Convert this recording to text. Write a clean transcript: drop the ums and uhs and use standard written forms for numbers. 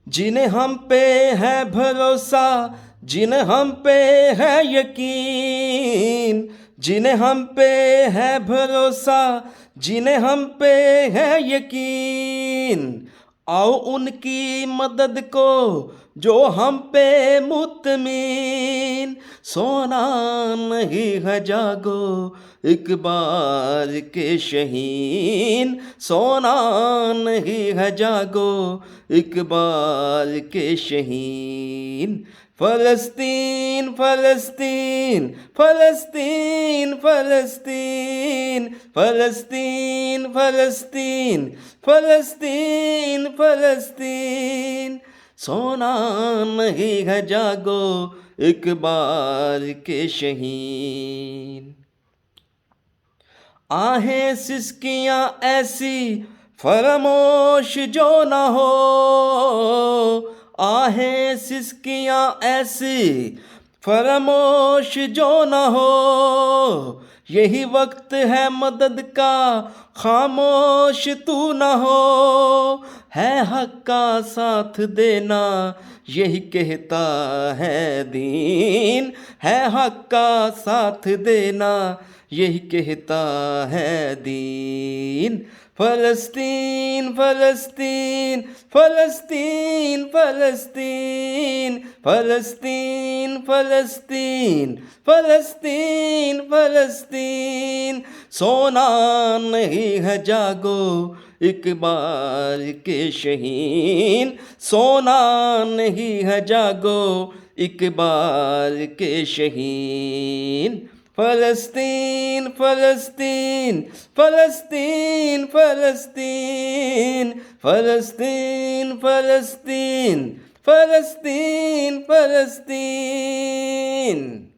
जिन्हें हम पे है भरोसा, जिन्हें हम पे है यकीन, जिन्हें हम पे है भरोसा, जिन्हें हम पे है यकीन, आओ उनकी मदद को जो हम पे मुतमीन। सोना नहीं है जागो एक बार के शहीन, सोना नहीं है जागो एक बार के शहीन। फलस्तीन फलस्तीन फलस्तीन फलस्तीन फलस्तीन फलस्तीन फलस्तीन फलस्तीन। सोना नहीं है जागो एक बार के शहीन। आहें सिसकियाँ ऐसी फरामोश जो न हो, आहें सिसकियाँ ऐसी फरामोश जो न हो। यही वक्त है मदद का, खामोश तू न हो। है हक का साथ देना यही कहता है दीन, है हक का साथ देना यही कहता है दीन। फलस्तीन फलस्तीन फलस्तीन फलस्तीन फलस्तीन फलस्तीन फलस्तीन फलस्तीन। सोना नहीं है जागो एक बार के शहीन, सोना नहीं है जागो एक बार के शहीन। फलस्तीन फलस्तीन फलस्तीन फलस्तीन फलस्तीन फलस्तीन फलस्तीन फलस्तीन।